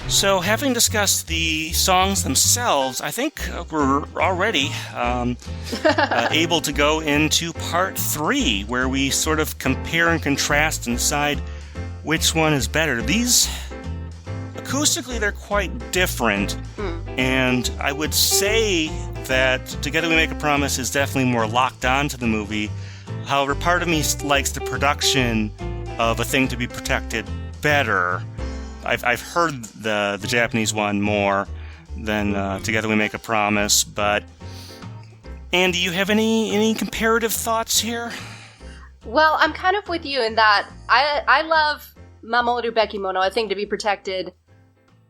So, having discussed the songs themselves, I think we're already able to go into part 3, where we sort of compare and contrast and decide which one is better. These, acoustically, they're quite different, and I would say that Together We Make a Promise is definitely more locked on to the movie. However, part of me likes the production of A Thing to Be Protected better. I've heard the Japanese one more than Together We Make a Promise, but Andy, you have any comparative thoughts here? Well, I'm kind of with you in that I love Mamoru Bekimono, A Thing to Be Protected.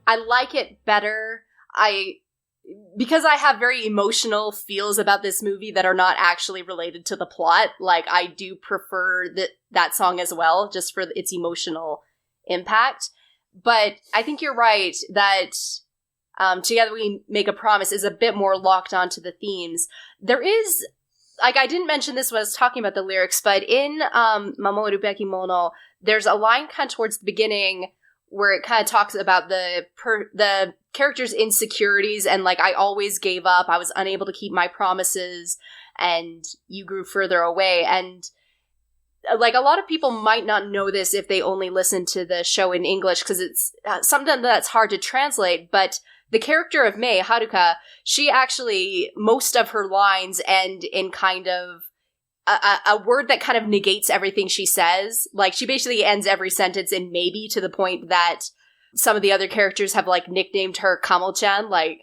I like it better. Because I have very emotional feels about this movie that are not actually related to the plot, like, I do prefer that song as well, just for its emotional impact. But I think you're right that Together We Make a Promise is a bit more locked onto the themes. There is, like, I didn't mention this when I was talking about the lyrics, but in Mamoru Bekimono, there's a line kind of towards the beginning where it kind of talks about the character's insecurities and, like, I always gave up, I was unable to keep my promises, and you grew further away. And, like, a lot of people might not know this if they only listen to the show in English, because it's something that's hard to translate, but the character of Mei, Haruka, she actually, most of her lines end in kind of a word that kind of negates everything she says. Like, she basically ends every sentence in maybe, to the point that some of the other characters have, like, nicknamed her Kamo-chan, like,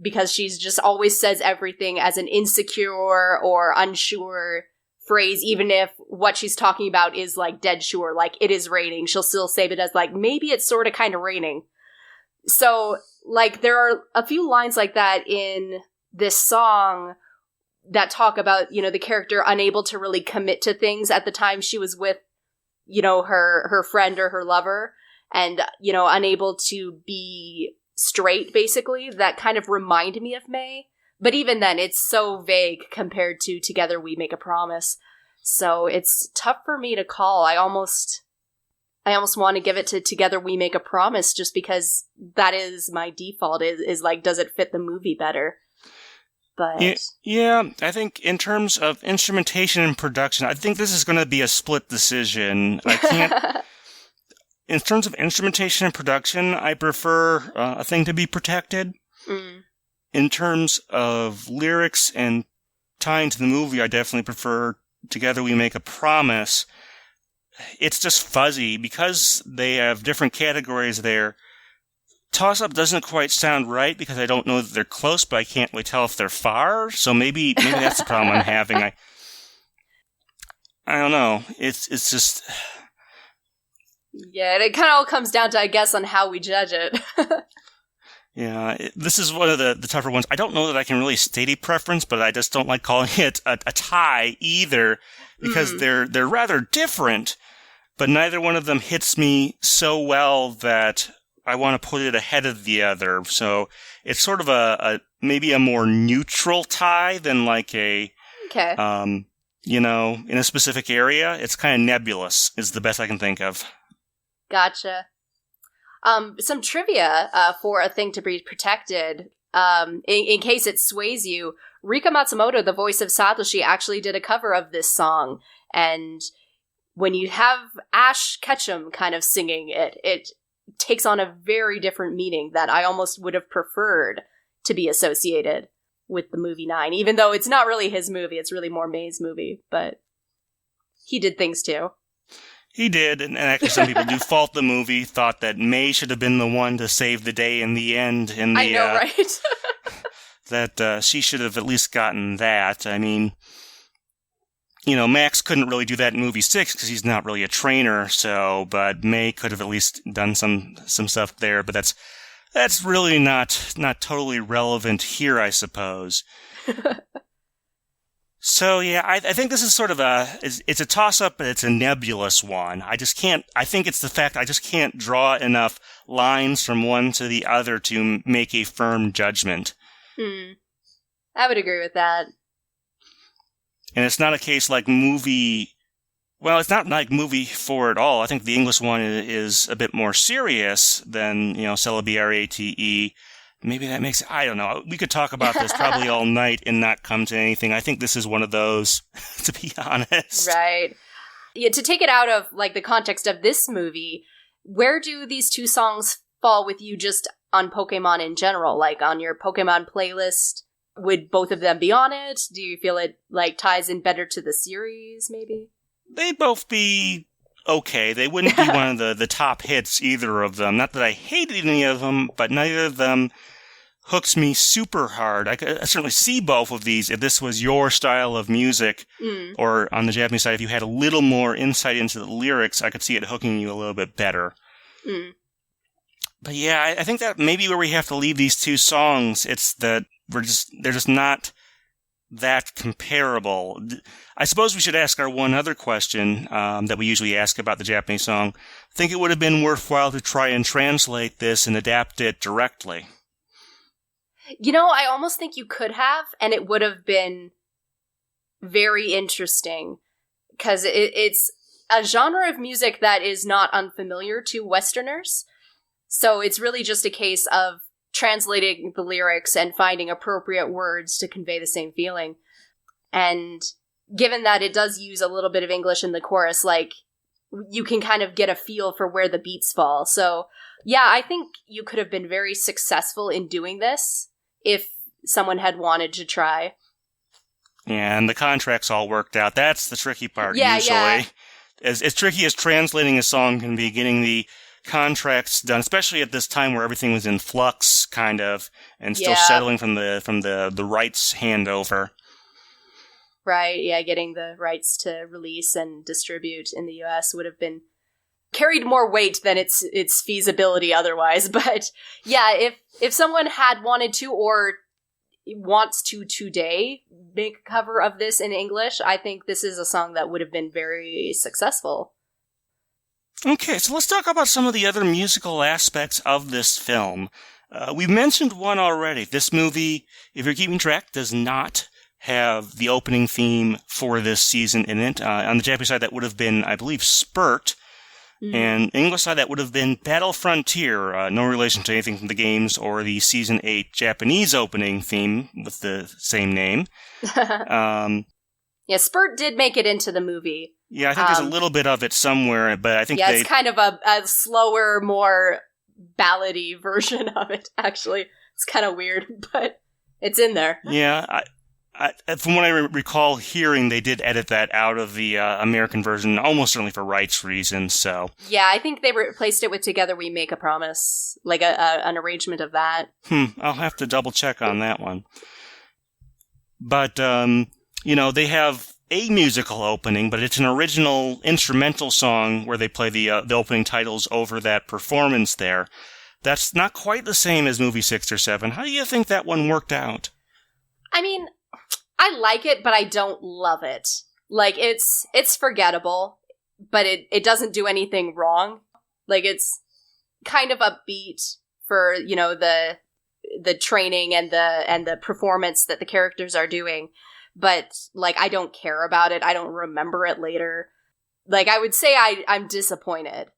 because she's just always says everything as an insecure or unsure phrase, even if what she's talking about is, like, dead sure, like, it is raining. She'll still say it as, like, maybe it's sort of kind of raining. So, like, there are a few lines like that in this song that talk about, you know, the character unable to really commit to things at the time she was with, you know, her friend or her lover, and, you know, unable to be straight, basically, that kind of remind me of Mei. But even then, it's so vague compared to Together We Make a Promise. So it's tough for me to call. I almost want to give it to Together We Make a Promise, just because that is my default, is like, does it fit the movie better? But yeah, I think in terms of instrumentation and production, I think this is going to be a split decision. I can't. In terms of instrumentation and production, I prefer A Thing to Be Protected. In terms of lyrics and tying to the movie, I definitely prefer Together We Make a Promise. It's just fuzzy because they have different categories there. Toss-up doesn't quite sound right because I don't know that they're close, but I can't really tell if they're far. So maybe that's the problem I'm having. I don't know. It's just. Yeah, it kind of all comes down to, I guess, on how we judge it. Yeah, this is one of the tougher ones. I don't know that I can really state a preference, but I just don't like calling it a tie either, because they're rather different, but neither one of them hits me so well that I want to put it ahead of the other. So it's sort of a maybe a more neutral tie than like a, you know, in a specific area. It's kind of nebulous is the best I can think of. Gotcha. Some trivia for A Thing to Be Protected. In case it sways you, Rika Matsumoto, the voice of Satoshi, actually did a cover of this song. And when you have Ash Ketchum kind of singing it, it takes on a very different meaning that I almost would have preferred to be associated with the movie 9, even though it's not really his movie, it's really more Mei's movie, but he did things too. He did, and actually some people do fault the movie, thought that Mei should have been the one to save the day in the end. In the, I know, right? that she should have at least gotten that. I mean, you know, Max couldn't really do that in movie 6 because he's not really a trainer, so, but Mei could have at least done some stuff there, but that's really not totally relevant here, I suppose. So, yeah, I think this is sort of it's a toss-up, but it's a nebulous one. I think it's the fact I just can't draw enough lines from one to the other to make a firm judgment. I would agree with that. And it's not a case like movie Well, it's not like movie 4 at all. I think the English one is a bit more serious than, Celebrate. Maybe that makes it, I don't know. We could talk about this probably all night and not come to anything. I think this is one of those, to be honest. Right. Yeah, to take it out of like the context of this movie, where do these two songs fall with you just on Pokemon in general? Like on your Pokemon playlist, would both of them be on it? Do you feel it like ties in better to the series, maybe? They'd both be okay. They wouldn't be one of the top hits, either of them. Not that I hated any of them, but neither of them hooks me super hard. I could certainly see both of these if this was your style of music, or on the Japanese side, if you had a little more insight into the lyrics, I could see it hooking you a little bit better. But yeah, I think that maybe where we have to leave these two songs, it's that they're just not that comparable. I suppose we should ask our one other question that we usually ask about the Japanese song. Think it would have been worthwhile to try and translate this and adapt it directly? I almost think you could have, and it would have been very interesting, because it's a genre of music that is not unfamiliar to Westerners. So it's really just a case of translating the lyrics and finding appropriate words to convey the same feeling. And given that it does use a little bit of English in the chorus, like, you can kind of get a feel for where the beats fall. So, yeah, I think you could have been very successful in doing this if someone had wanted to try. Yeah, and the contracts all worked out. That's the tricky part, usually. Yeah. As tricky as translating a song can be, getting the contracts done, especially at this time where everything was in flux, kind of, and still settling from the rights handover. Right, yeah, getting the rights to release and distribute in the US would have been carried more weight than its feasibility otherwise. But yeah, if someone had wanted to, or wants to today, make a cover of this in English, I think this is a song that would have been very successful. Okay, so let's talk about some of the other musical aspects of this film. We've mentioned one already. This movie, if you're keeping track, does not have the opening theme for this season in it. On the Japanese side, that would have been, I believe, Spurt. And English side, that would have been Battle Frontier, no relation to anything from the games or the Season 8 Japanese opening theme with the same name. Yeah, Spurt did make it into the movie. Yeah, I think there's a little bit of it somewhere, but I think it's kind of a slower, more ballady version of it, actually. It's kind of weird, but it's in there. Yeah, from what I recall hearing, they did edit that out of the American version, almost certainly for rights reasons, so. Yeah, I think they replaced it with Together We Make a Promise, like an arrangement of that. I'll have to double check on that one. But, they have a musical opening, but it's an original instrumental song where they play the opening titles over that performance there. That's not quite the same as movie 6 or 7. How do you think that one worked out? I mean, I like it, but I don't love it. Like, it's forgettable, but it doesn't do anything wrong. Like, it's kind of upbeat for, the training and the performance that the characters are doing. But, like, I don't care about it. I don't remember it later. Like, I would say I'm disappointed.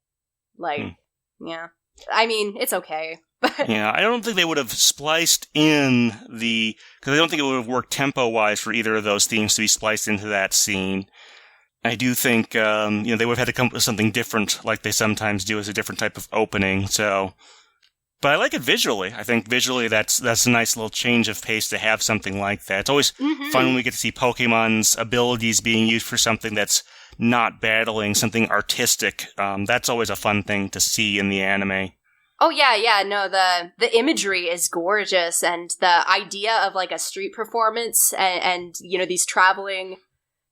Like, yeah. I mean, it's okay. Yeah, I don't think they would have spliced in because I don't think it would have worked tempo-wise for either of those themes to be spliced into that scene. I do think, they would have had to come up with something different, like they sometimes do as a different type of opening, so. But I like it visually. I think visually that's a nice little change of pace to have something like that. It's always fun when we get to see Pokemon's abilities being used for something that's not battling, something artistic. That's always a fun thing to see in the anime. Oh, yeah, no, the imagery is gorgeous, and the idea of, like, a street performance and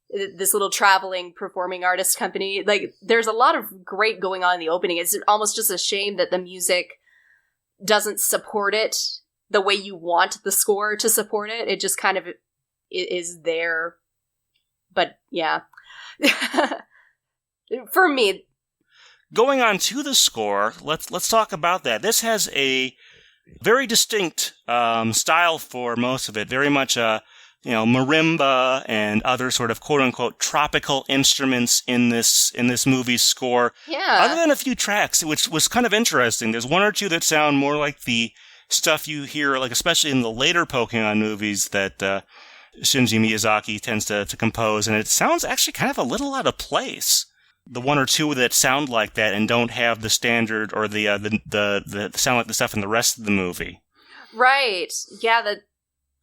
this little traveling performing artist company, like, there's a lot of great going on in the opening. It's almost just a shame that the music doesn't support it the way you want the score to support it. It just kind of is there. But, yeah. For me. Going on to the score, let's talk about that. This has a very distinct style for most of it. Very much marimba and other sort of quote-unquote tropical instruments in this movie's score. Yeah. Other than a few tracks, which was kind of interesting. There's one or two that sound more like the stuff you hear, like especially in the later Pokemon movies that Shinji Miyazaki tends to compose, and it sounds actually kind of a little out of place. The one or two that sound like that and don't have the standard or the sound like the stuff in the rest of the movie. Right. Yeah,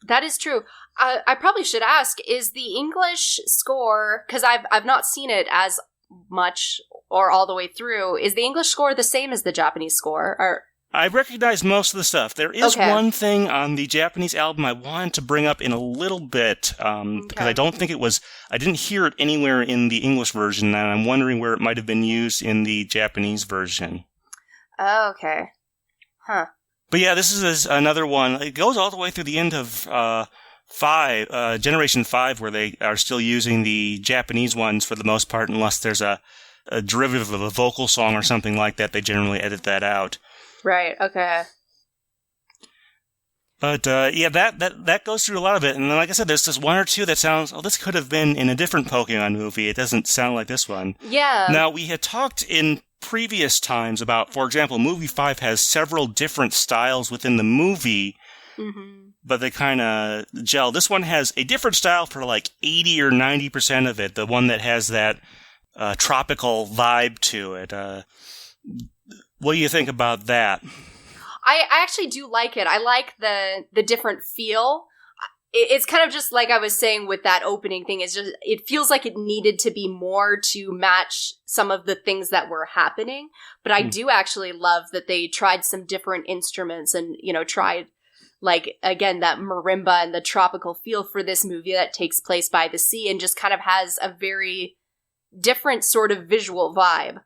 that is true. I probably should ask, is the English score, because I've not seen it as much or all the way through, is the English score the same as the Japanese score? Or I recognize most of the stuff. There is one thing on the Japanese album I wanted to bring up in a little bit, because I don't think I didn't hear it anywhere in the English version, and I'm wondering where it might have been used in the Japanese version. Oh, okay. Huh. But yeah, this is another one. It goes all the way through the end of Generation 5, where they are still using the Japanese ones for the most part, unless there's a derivative of a vocal song or something like that. They generally edit that out. Right, okay. But that goes through a lot of it. And then, like I said, there's this one or two that sounds, this could have been in a different Pokemon movie. It doesn't sound like this one. Yeah. Now, we had talked in previous times about, for example, Movie 5 has several different styles within the movie, but they kind of gel. This one has a different style for like 80 or 90% of it, the one that has that tropical vibe to it. What do you think about that? I actually do like it. I like the different feel. It's kind of just like I was saying with that opening thing. It's just, it feels like it needed to be more to match some of the things that were happening. But I do actually love that they tried some different instruments and, tried, like, again, that marimba and the tropical feel for this movie that takes place by the sea and just kind of has a very different sort of visual vibe.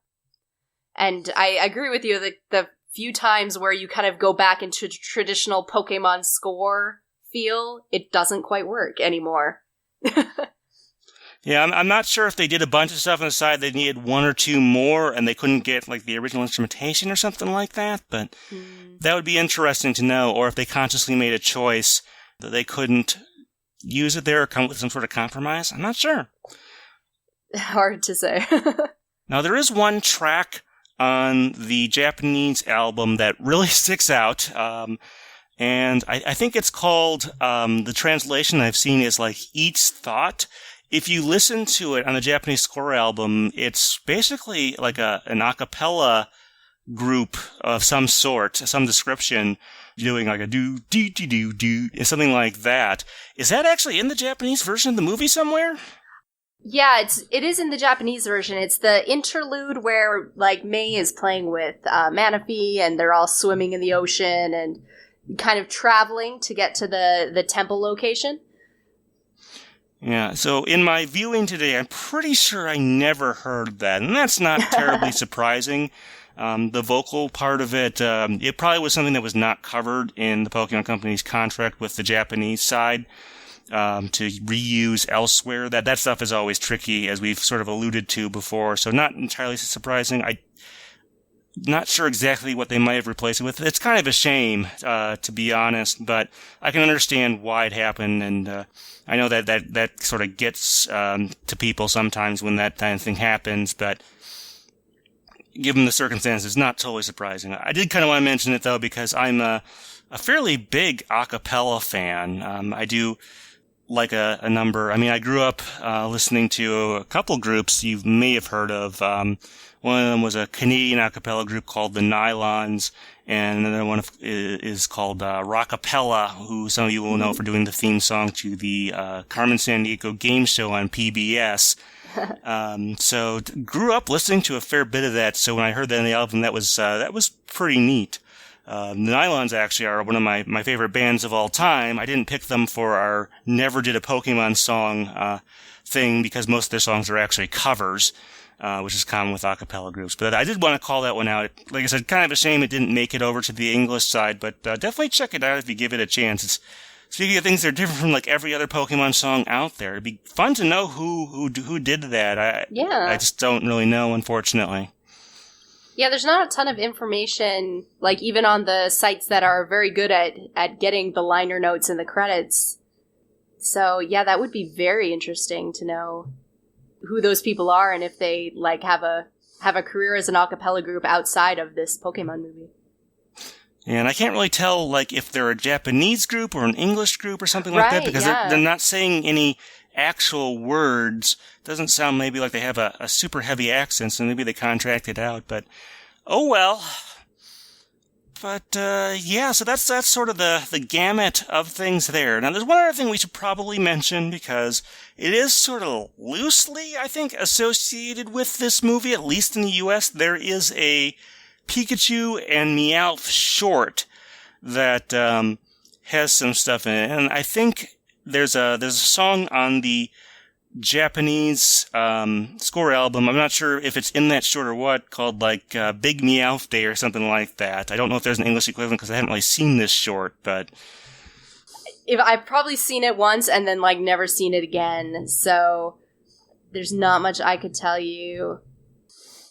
And I agree with you that the few times where you kind of go back into traditional Pokemon score feel, it doesn't quite work anymore. Yeah, I'm not sure if they did a bunch of stuff on the side, they needed one or two more, and they couldn't get like the original instrumentation or something like that, but that would be interesting to know, or if they consciously made a choice that they couldn't use it there or come with some sort of compromise. I'm not sure. Hard to say. Now, there is one track on the Japanese album that really sticks out, and I think it's called, the translation I've seen is like Each Thought. If you listen to it on the Japanese score album, it's basically like an a cappella group of some sort, some description, doing like a do, something like that. Is that actually in the Japanese version of the movie somewhere? Yeah, it is in the Japanese version. It's the interlude where, like, Mei is playing with Manaphy, and they're all swimming in the ocean and kind of traveling to get to the temple location. Yeah, so in my viewing today, I'm pretty sure I never heard that, and that's not terribly surprising. The vocal part of it, it probably was something that was not covered in the Pokemon Company's contract with the Japanese side. To reuse elsewhere. That stuff is always tricky, as we've sort of alluded to before, so not entirely surprising. I'm not sure exactly what they might have replaced it with. It's kind of a shame, to be honest, but I can understand why it happened, and I know that sort of gets to people sometimes when that kind of thing happens, but given the circumstances, not totally surprising. I did kind of want to mention it, though, because I'm a fairly big a cappella fan. I do like a number. I mean, I grew up listening to a couple groups you may have heard of. One of them was a Canadian a cappella group called the Nylons, and another one is called Rockapella, who some of you will know for doing the theme song to the Carmen Sandiego game show on PBS. So grew up listening to a fair bit of that, so when I heard that in the album, that was pretty neat. The Nylons actually are one of my favorite bands of all time. I didn't pick them for our Never Did a Pokemon Song thing, because most of their songs are actually covers, which is common with a cappella groups. But I did want to call that one out. Like I said, kind of a shame it didn't make it over to the English side, but definitely check it out if you give it a chance. Speaking of things that are different from like every other Pokemon song out there, it'd be fun to know who did that. I just don't really know, unfortunately. Yeah, there's not a ton of information, like even on the sites that are very good at getting the liner notes and the credits. So, yeah, that would be very interesting to know who those people are and if they like have a career as an a cappella group outside of this Pokemon movie. And I can't really tell, like, if they're a Japanese group or an English group or something like that, because they're not saying any actual words. Doesn't sound maybe like they have a super heavy accent, so maybe they contracted out, but oh well. But, yeah, so that's sort of the gamut of things there. Now, there's one other thing we should probably mention, because it is sort of loosely, I think, associated with this movie, at least in the US. There is a Pikachu and Meowth short that has some stuff in it, and I think there's a song on the Japanese score album. I'm not sure if it's in that short or what, called like Big Meowth Day or something like that. I don't know if there's an English equivalent because I haven't really seen this short, but I've probably seen it once and then like never seen it again, so there's not much I could tell you.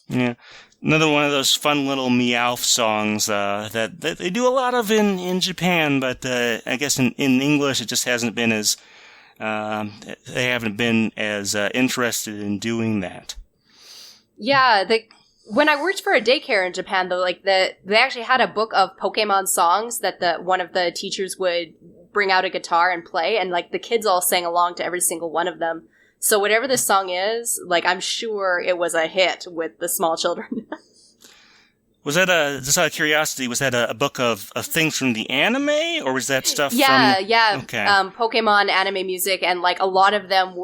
Yeah. Another one of those fun little Meowth songs that they do a lot of in Japan, but I guess in English it just hasn't been as they haven't been as interested in doing that. Yeah, when I worked for a daycare in Japan, though, like they actually had a book of Pokemon songs that one of the teachers would bring out a guitar and play, and like the kids all sang along to every single one of them. So whatever this song is, like, I'm sure it was a hit with the small children. Was that just out of curiosity, was that a book of things from the anime, or was that stuff Yeah. Okay. Pokemon anime music, and, like, a lot of them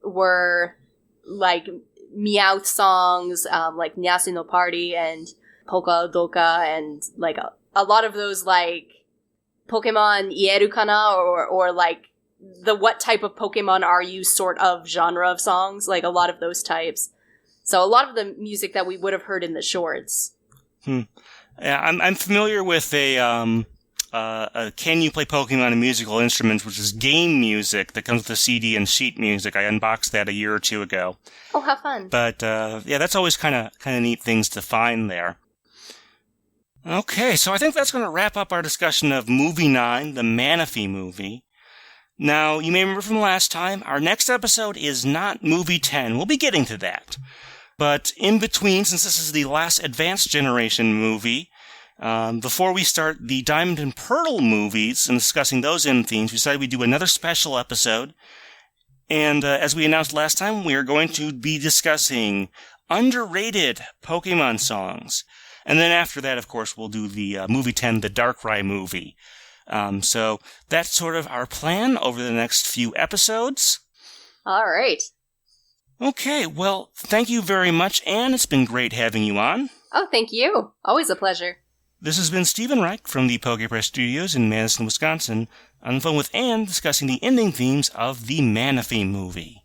were like, Meowth songs, like, Nyasu no Party and Polka Doka, and, like, a lot of those, like, Pokemon Ieru Kana, or, like, the what type of Pokemon are you sort of genre of songs, like a lot of those types. So a lot of the music that we would have heard in the shorts. Yeah, I'm familiar with a Can You Play Pokemon on Musical Instruments, which is game music that comes with a CD and sheet music. I unboxed that a year or two ago. Oh, how fun. But yeah, that's always kind of neat things to find there. Okay, so I think that's going to wrap up our discussion of Movie 9, the Manaphy movie. Now, you may remember from last time, our next episode is not Movie 10. We'll be getting to that. But in between, since this is the last Advanced Generation movie, before we start the Diamond and Pearl movies and discussing those end themes, we decided we'd do another special episode. And as we announced last time, we are going to be discussing underrated Pokemon songs. And then after that, of course, we'll do the Movie 10, the Darkrai movie. So that's sort of our plan over the next few episodes. All right. Okay, well, thank you very much, Anne. It's been great having you on. Oh, thank you. Always a pleasure. This has been Stephen Reich from the pokepress Studios in Madison, Wisconsin, on the phone with Anne discussing the ending themes of the Manaphy movie.